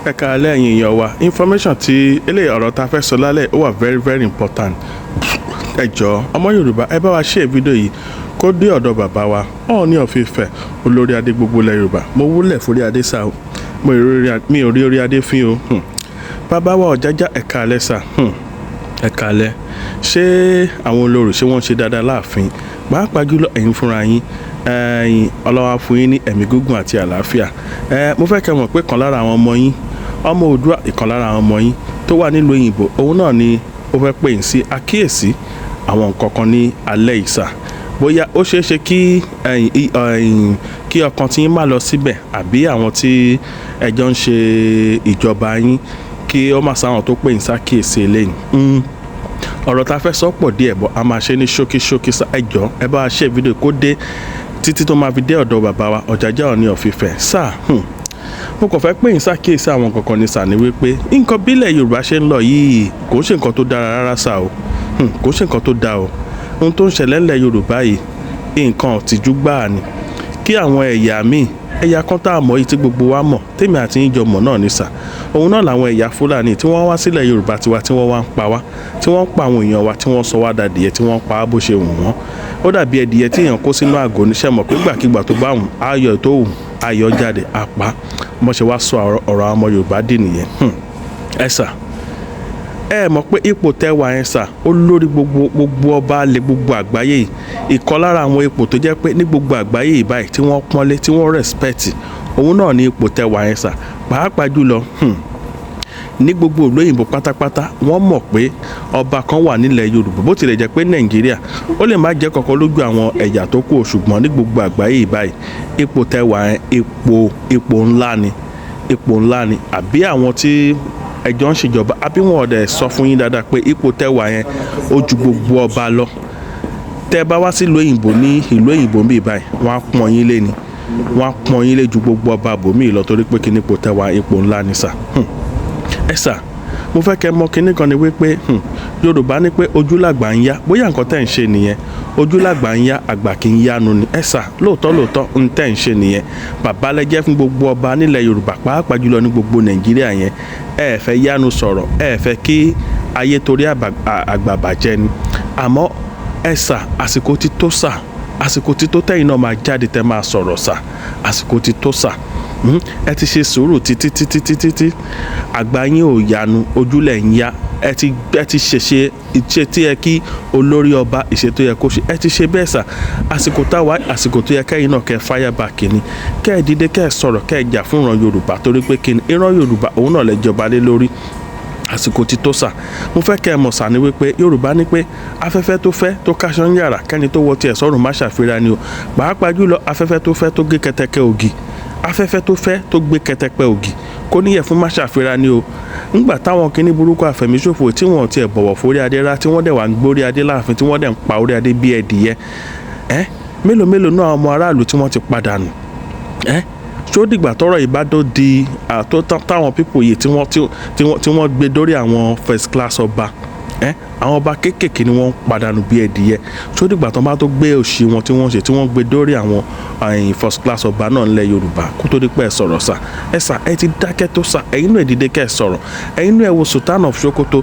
ẹ káalẹ́ ẹ̀yin èèyàn wa information tí eléyìí ọ̀rọ̀ ta fẹ́ sọ lálẹ́ ó wà very important. ẹ jọ̀ọ́ ọmọ Yorùbá ẹ bá wa share fídíò yìí kó dé ọ̀dọ̀ bàbá wa Ọọ̀ni of Ifẹ̀ olórí adé gbogbo ilẹ̀ Yorùbá mo wúlẹ̀ fórí adé sá o mi ò rí orí adé fín o bàbá wa Ọ̀jájá ẹ káalẹ́ sá ẹ káalẹ́ ṣé àwọn olórí ṣé wọ́n ṣe dáadáa láàfin pàápàá jùlọ ẹ̀yin fúnra yín Ọlọ́run fún yín ní ẹ̀mí gígùn àti àlàáfíà mo fẹ́ kẹ́ mọ̀ pé kan lára àwọn ọmọ yín ọmọ Oòduà ìkan lára àwọn ọmọ yín tó wà nílùú òyìnbó òun náà ni ó fẹ́ pè yín sí àkíyèsí àwọn nǹkan kan ní alẹ́ ìsà bóyá ó ṣeé ṣe kí ọkàn tí yín má lọ síbẹ̀ àbí àwọn tí ẹjọ́ ń ṣe ìjọba yín kí ó má sáwọn tó pè yín sákíyèsí eléyìí ọ̀rọ̀ tá a fẹ́ sọ pọ̀ díẹ̀ bọ́ a máa ṣe ní ṣókí ẹ jọ̀ọ́ ẹ bá wa ṣe fídíò kó dé títí tó máa fi dé ọ̀dọ̀ bàbá wa Ọ̀jájá Ọọ̀ni of Ifẹ̀ sáà mo kàn fẹ́ pè yín ṣàkíyèsí àwọn kankan ní sàní wípé nǹkan bílẹ̀ Yorùbá ṣe ń lọ yìí kò ṣe nǹkan tó dára rárá sá o kò ṣe nǹkan tó dáa o ohun tó ń ṣẹlẹ̀ ńlẹ̀ Yorùbá yìí nǹkan ọ̀tìjú gbáà ni kí àwọn ẹ̀yà míì ẹ̀yà kan tá a mọ̀ yìí tí gbogbo wa mọ̀ tèmi àti yín jọ mọ̀ náà ní sà òun náà làwọn ẹ̀yà Fúlàní tí wọ́n wá sílẹ̀ Yorùbá tiwa tí wọ́n wá ń pa wá tí wọ́n ń pa àwọn èèyàn wa tí wọ́n sọ wá dàdìyẹ tí wọ́n pa á bó ṣe wù wọ́n ó dàbí ẹdìyẹ tí èèyàn kó sínú àgò níṣẹ́ mọ̀ pé gbàkigbà tó bá wù ayọ̀ tó wù ayọ̀ jáde apá mo ṣe wá sọ ọ̀rọ̀ àwọn ọmọ Yorùbá dì nìyẹn ẹ sà ẹ mọ̀ pé ipò tẹ́wà yẹn sà ó lórí gbogbo ọba alẹ́ gbogbo àgbáyé yìí ìkan lára àwọn ipò tó jẹ́ pé ní gbogbo àgbáyé yìí báyìí tí wọ́n pọ́nlé tí wọ́n rẹ̀spẹ̀tì òun náà ní ipò tẹ́wà yẹn sà pàápàá jùlọ ní gbogbo ìlú òyìnbó pátápátá wọ́n mọ̀ pé ọba kan wà nílẹ̀ Yorùbá bó tilẹ̀ jẹ́ pé Nàìjíríà ó lè má jẹ́ kankan lójú àwọn ẹ̀yà tó kù ṣùgbọ́n ní gbogbo àgbáyé yìí báyìí ipò tẹ́wà yẹn ipò ńlá ni àbí àwọn tí ẹjọ́ ń ṣèjọba àbí wọn ọ̀dẹ̀ sọ fún yín dáadáa pé ipò tẹ́wà yẹn ó ju gbogbo ọba lọ tẹ́ bá wá sí ìlú òyìnbó ní ìlú òyìnbó bíi báyìí wọ́n á pọ́n yín lé ni wọ́n á pọ́n yín lé ju gbogbo ọba bòmíì lọ torí pé kíní ipò tẹ́wà ipò ńlá ni sà ẹ sà mo fẹ́ kẹ́ mọ̀ kíní kan ni wípé Yorùbá ní pé ojú làgbà ń yá bóyá nǹkan tẹ́ ń ṣe nìyẹn ojú làgbà ń yá àgbà kì í yánu ni ẹ sà lóòótọ́ ń tẹ́ ń ṣe nìyẹn bàbá lẹ́jẹ́ fún gbogbo ọba nílẹ̀ Yorùbá pàápàá jùlọ ní gbogbo Nàìjíríà yẹn ẹ fẹ́ yánu sọ̀rọ̀ ẹ fẹ́ kí ayé torí àgbà bàjẹ́ ni àmọ́ ẹ sà àsìkò ti tó sà àsìkò ti tó tẹ́yìn náà máa jáde tẹ́ máa sọ̀rọ̀ sà àsìkò ti tó sà ẹ ti ṣe sùúrù títí àgbà yín ò yanu ojúlẹ̀ ń yá ẹ ti ṣe ìṣe tí yẹ kí olórí ọba ìṣe tó yẹ kó ṣe ẹ ti ṣe bẹ́ẹ̀ sà àsìkò táwa àsìkò tó yẹ kẹ́yìn náà kẹ́ fire back ni kẹ́ ẹ dìde kẹ́ ẹ sọ̀rọ̀ kẹ́ ẹ jà fún ìran Yorùbá torí pé kí ni ìran Yorùbá òun náà lè jọba lé lórí àsìkò ti tó sà mo fẹ́ kẹ́ ẹ mọ̀ sà ni wípé Yorùbá ní pé afẹ́fẹ́ tó fẹ́ tó káṣọ ń yàrá kẹ́ni tó wọ tiẹ̀ sọ́run má ṣàfihàn ni o pàápàá jùlọ afẹ́fẹ́ tó fẹ́ tó gé kẹtẹkẹ ògì afẹ́fẹ́ tó fẹ́ tó gbé kẹtẹpẹ ògì kó níyẹ̀ fún má ṣàfihàn ni o ńgbà táwọn kinní burúkú àfẹ̀míṣòfò tí wọ́n tiẹ̀ bọ̀wọ̀ fórí adé rá tí wọ́n dẹ̀ wà ń gbórí adé láàfin tí wọ́n dẹ̀ ń pa orí adé bí ẹdìyẹ mélòó náà ọmọ aráàlú tí wọ́n ti padà nù tó dìgbà tọ́rọ̀ ìbádọ́ di táwọn pípò yìí tí wọ́n gbé dórí àwọn first class ọba àwọn ọba kéékèèké ni wọ́n padànù bí ẹdìyẹ tó dìgbà tó bá tó gbé òṣì wọn tí wọ́n ṣe tí wọ́n gbé dórí àwọn first class ọba náà ńlẹ̀ Yorùbá kó tó di pé ẹ sọ̀rọ̀ sà ẹ sà ẹ ti dákẹ́ tó sà ẹ̀yin náà dìde kẹ́ ẹ sọ̀rọ̀ ẹ̀yin náà ẹ wo Sultan of Sokoto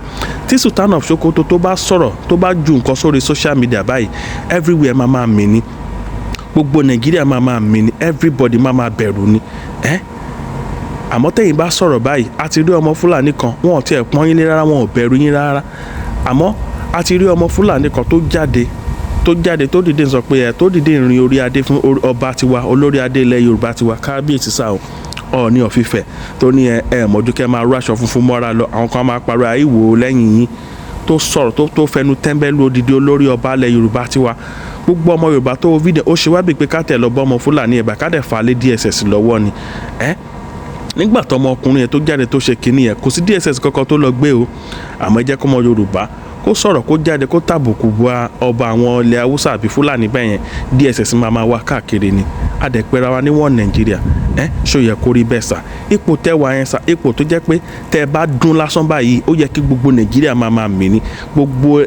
tí Sultan of Sokoto tó bá sọ̀rọ̀ tó bá ju nǹkan sórí social media báyìí everywhere máa mì ní gbogbo Nàìjíríà máa mì ní everybody máa bẹ̀rù ní àmọ́ tẹ́yìn bá sọ̀rọ̀ báyìí a ti rí ọmọ Fúlàní kan wọn ò tiẹ̀ pọ́n yín lé rárá wọn ò bẹ̀rù yín rárá àmọ́ a ti rí ọmọ Fúlàní kan tó dìde sọ pé tó dìde ìrìn orí adé fún ọba tiwa olórí adé ilẹ̀ Yorùbá tiwa Kábíyèsí sá o Ọọ̀ni of Ifẹ̀ tó ní ẹ mọ̀júkẹ́ máa rú aṣọ funfun mọ́ra lọ àwọn kan máa parọ́ àìwò lẹ́yìn yín tó sọ̀rọ̀ tó fẹnu tẹ́ńbẹ́lú odidi olórí ọba ilẹ̀ Yorùbá tiwa gbogbo ọmọ Yorùbá tó wo fídíò ó ṣe wá bí pé ká tẹ̀ lọ bọ́ ọmọ Fúlàní ẹ̀bà ká dẹ̀ fà á lé DSS lọ́wọ́ ni nígbà tọmọ ọkùnrin yẹn tó jáde tó ṣe kinní yẹn kò sí DSS kankan tó lọ gbé o àmọ́ ẹ jẹ́ kọ́mọ Yorùbá kó sọ̀rọ̀ kó jáde kó tàbùkù bá ọba àwọn ilẹ̀ haúsá àbí fúlàní bẹ́ẹ̀ yẹn DSS máa wá káàkiri ni adẹ̀pẹ̀ra wa ní wọ́n nàìjíríà ṣó yẹ kó rí bẹ́ẹ̀ sà ipò tẹ́wàá yẹn sà ipò tó jẹ́ pé tẹ́ ẹ bá dún lásán báyìí ó yẹ kí gbogbo nàìjíríà máa mì ní gbogbo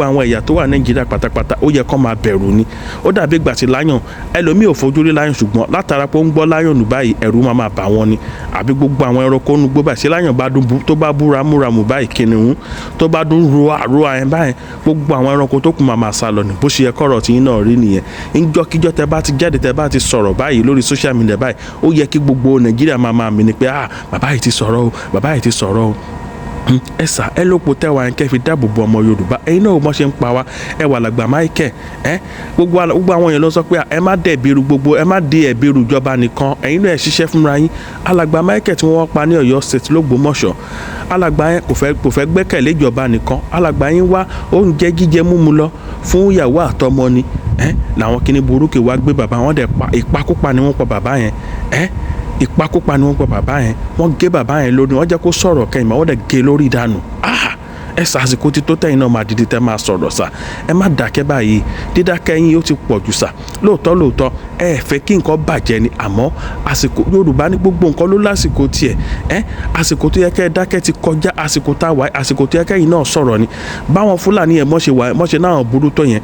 àwọn ẹ̀yà tó wà nàìjíríà pátápátá ó yẹ kó máa bẹ̀rù ni ó dàbí ìgbà tí láyọ̀n ẹlòmíì ò fojú rí láyọ̀n ṣùgbọ́n látara pé ó ń gbọ́ láyọ̀n nù báyìí ẹ̀rù máa bà wọ́n ni àbí gbogbo àwọn ẹranko nù gbó báyìí sí láyọ̀n bá dún tó bá búra múramù báyìí kìnìún tó bá dún ro àyẹn báyìí gbogbo àwọn ẹranko tó kù máa sá lọ ní bó ṣe yẹ kọ́rọ̀ tí yín náà rí nìyẹn ìjọkíjọ tẹ bá ti jáde tẹ bá ti sọ̀rọ̀ báyìí lórí social media báyìí ó yẹ kí gbogbo nàìjíríà máa mì ní pé bàbá yìí ti sọ̀rọ̀ o bàbá yìí ti sọ̀rọ̀ o ẹsà ẹ ló po tẹwàá yẹn kẹ́ fi dáàbò bo ọmọ yorùbá ẹ̀yin náà mọ̀ ṣe ń pa wá ẹ wà làgbà Michael gbogbo àwọn èèyàn ló sọ pé ẹ má dé ẹ̀bìrú ìjọba nìkan ẹ̀yin náà ẹ ṣiṣẹ́ fúnra yín alàgbà Michael tí wọ́n pa ní Ọ̀yọ́ state l'Ógbómọ̀ṣọ́ alàgbà yẹn kò fẹ́ gbẹ́kẹ̀lé ìjọba nìkan alàgbà yín wá oúnjẹ jíjẹ múmu lọ fún ìyàwó àtọmọ ni làwọn kinní burúkú wá gbé bàbá wọn dẹ̀ pa ìpakúpa ni wọ́n pa bàbá yẹn ìpakúpa ni wọ́n pa bàbá yẹn wọ́n gé bàbá yẹn lórí wọ́n jẹ́ kó sọ̀rọ̀ kẹ́yìn wọ́n dẹ̀ gé lórí ìdánù ẹ sàsìkò tí tó tẹ̀yìn náà máa dìde tẹ́ máa sọ̀rọ̀ sà ẹ má dákẹ́ báyìí dídákẹ́ yín ó ti pọ̀ jù sà lóòótọ́ ẹ fẹ́ kí nǹkan bàjẹ́ ni àmọ́ àsìkò Yorùbá ní gbogbo nǹkan ló lásìkò tiẹ̀ àsìkò tó yẹ kẹ́ ẹ dákẹ́ ti kọjá àsìkò tá a wà àsìkò tó yẹ kẹ́yìn náà sọ̀rọ̀ ni báwọn Fúlàní yẹn mọ́ṣe náà burú tó yẹn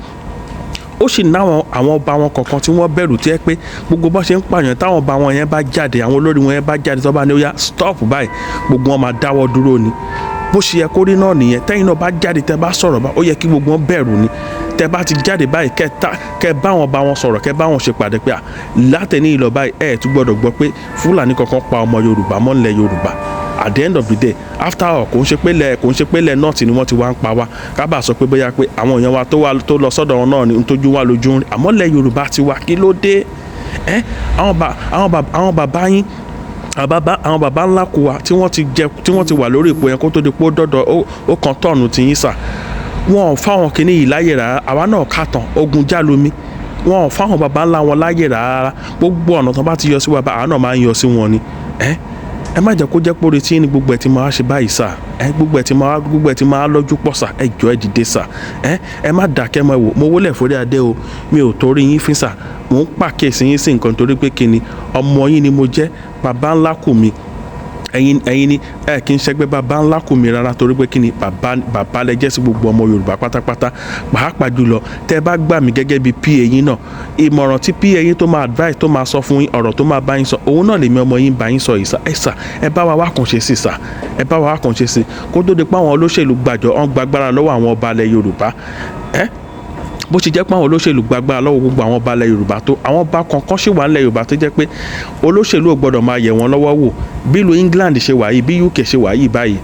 ó sì náwọn àwọn ọba wọn kọ̀ọ̀kan tí wọ́n bẹ̀rù tí ẹ pé gbogbo bó ṣe ń pààyàn táwọn ọba wọn yẹn bá jáde àwọn olórí wọn yẹn bá jáde tó bá ní ó yá stop báyìí gbogbo wọn máa dáwọ́ dúró ni bó ṣe yẹ kó rí náà nìyẹn tẹ́yìn náà bá jáde tẹ́ bá sọ̀rọ̀ bá ó yẹ kí gbogbo wọn bẹ̀rù ni tẹ́ bá ti jáde báyìí kẹ́ bá wọn bá wọn sọ̀rọ̀ kẹ́ bá wọn ṣe pàdé pé látẹ̀ní ìlọ báyìí ẹ̀ tún gbọ́dọ̀ gbọ́ pé Fúlàní kankan pa ọmọ Yorùbá mọ́ nílẹ̀ Yorùbá at the end of the day after all kò ń ṣe pé lẹ nọ́ọ̀tì ni wọ́n ti wá ń pa wá kábà sọ pé bóyá pé àwọn èèyàn wa tó lọ sọ́dọ̀ wọn náà ni ń tójú wá lójú ń rí àmọ́ lẹ Yorùbá ti wá kí ló dé àwọn bàbá yín àwọn bàbá ńlá kù wa tí wọ́n ti wà lórí ipò yẹn kó tó di pé ó dọ́dọ̀ ó kàn tọ̀nù tí yín sà wọn ò fáwọn kìíní yìí láyè rárá àwa náà kàtàn ogun jálómi wọn ò fáwọn bàbá ńlá wọn láyè rárá gbogbo ọ̀nà tó bá ti yọ sí wa àwa náà máa ń yọ sí wọn ni ẹ má jẹ́ kó jẹ́ pé retí ní gbogbo ẹ̀ tí máa ṣe báyìí sà gbogbo ẹ̀ tí máa lọ́jú pọ̀ sà ẹ jọ̀ọ́ ẹ dìde sà ẹ má dàkẹ́ mọ́ ẹ wò mo wólẹ̀ forí adé o mi ò torí yín fín sà mò ń pàkíyèsí yín sí nǹkan torí pé kíni ọmọ yín ni mo jẹ́ bàbá ńlá kù mi ẹ̀yin ni ẹ kì í ṣẹgbẹ́ bàbá ńlá kù mí rárá torí pé kí ni bàbá lẹ jẹ́ sí gbogbo ọmọ Yorùbá pátápátá pàápàá jùlọ tẹ́ bá gbà mí gẹ́gẹ́ bí PA yín náà ìmọ̀ràn tí PA yín tó máa advice tó máa sọ fún yín ọ̀rọ̀ tó máa bá yín sọ òun náà lèmi ọmọ yín bá yín sọ ìsà ẹ bá wa wá kàn ṣe sí sà ẹ bá wa wá kàn ṣe sí kó tó di pé àwọn olóṣèlú gbàgbára lọ́wọ́ àwọn ọba ilẹ̀ Yorùbá bó ṣe jẹ́ pé àwọn olóṣèlú gbàgbára lọ́wọ́ gbogbo àwọn ọba ilẹ̀ Yorùbá tó àwọn ọba kankan ṣì wà nílẹ̀ Yorùbá tó jẹ́ pé olóṣèlú ò gbọ́dọ̀ máa yẹ̀ wọ́n lọ́wọ́ wò bí ìlú England ṣe wà yìí bí UK ṣe wà yìí báyìí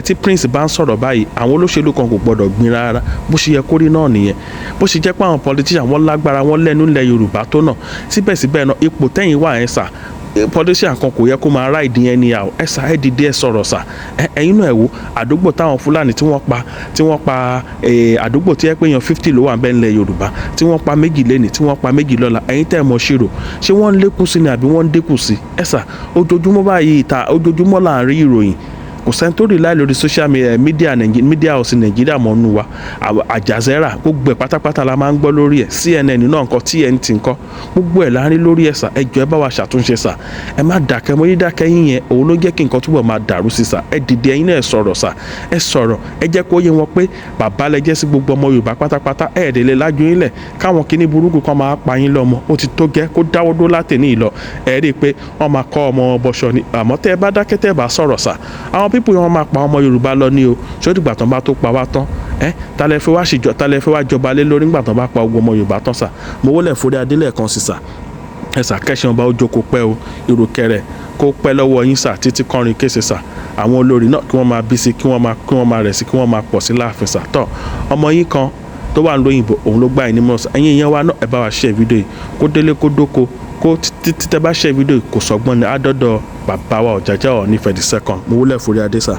tí prince bá ń sọ̀rọ̀ báyìí àwọn olóṣèlú kan kò gbọ́dọ̀ gbin rárá bó ṣe yẹ kó rí náà nìyẹn bó ṣe jẹ́ pé àwọn politician wọ́n lágbára wọ́n lẹ́nu nílẹ̀ Yorùbá tó náà síbẹ̀síbẹ̀ náà ipò tẹ́yìn wà ẹ̀ sà politician kan kò yẹ kó máa ráìdì yẹn ní àwọ ẹ sà ẹ dìde ẹ sọ̀rọ̀ sà ẹ̀yin náà ẹ wò àdúgbò táwọn Fúlàní tí wọ́n pa àdúgbò tí ẹ pé yan 50 ló wà bẹ́ẹ̀ nílẹ̀ Yorùbá tí wọ́n pa méjì lẹ́nì tí wọ́n pa méjì lọ́la ẹ̀yin tẹ́ ẹ mọ̀ ṣírò ṣé wọ́n ń lékún sí ni àbí wọ́n ń dínkù sí ẹ sà ojoojúmọ́ báyìí ojoojúmọ́ là ń rí ìròyìn kò sẹ́ni tó rí láì lórí social media house Nàìjíríà mọ́ nù wa Àjàzẹ́rà gbogbo ẹ̀ pátápátá la máa ń gbọ́ lórí ẹ̀ CNN náà nǹkan TNT nǹkan gbogbo ẹ̀ la ń rí lórí ẹ̀ sà ẹ jọ̀ọ́ ẹ bá wa ṣàtúnṣe sà ẹ má dàkẹ́ mọ́ dídákẹ́ yín yẹn òun ló jẹ́ kí nǹkan túbọ̀ máa dàrú sí sà ẹ dìde ẹ̀yin náà ẹ sọ̀rọ̀ sà ẹ sọ̀rọ̀ ẹ jẹ́ kó yé wọn pé bàbá lẹ jẹ́ sí gbogbo ọmọ Yorùbá pátápátá ẹ̀ẹ́dẹ̀lẹ̀ lájú yín lẹ̀ káwọn kíní burúkú kan máa pa yín lọ́mọ ó ti tó gẹ́ kó dáwọ́ dó látẹ̀ní ìlọ ẹ rí i pé wọ́n máa kọ́ ọmọ bọ́ṣọ ni àmọ́ tẹ́ ẹ bá dákẹ́ tẹ́ ẹ bá sọ̀rọ̀ sà àwọn pípọ̀ yẹn wọ́n máa pa ọmọ Yorùbá lọ ní o ṣó dìgbà tán bá tó pa wá tán talẹ̀ fẹ́ wá jọba lé lórí nígbà tán bá pa ogun ọmọ Yorùbá tán sà mo wọlé forí adélẹ̀ kan sí sà ẹ sà kẹ́sàn ọba ó jókòó pẹ́ o ìrùkẹ̀rẹ̀ kó pẹ́ lọ́wọ́ yín sà títí kọrin kése sà àwọn olórí náà kí wọ́n máa bí sí kí wọ́n máa rẹ̀ sí kí wọ́n máa pọ̀ sí láàfin sà tọ́ ọmọ yín kan tó wà lóyìnbó òun ló gbà yín ní mọ́ọ̀sì ẹ̀yin ìyẹn wa náà ẹ bá wa share fídíò yìí kó délé kó dóko kó títí tẹ bá share fídíò yìí kò sọgbọ́n ní àdọ́dọ̀ bàbá wa Ọ̀jájá Ọọ̀ni the second mo wúlẹ̀ forí adé sà.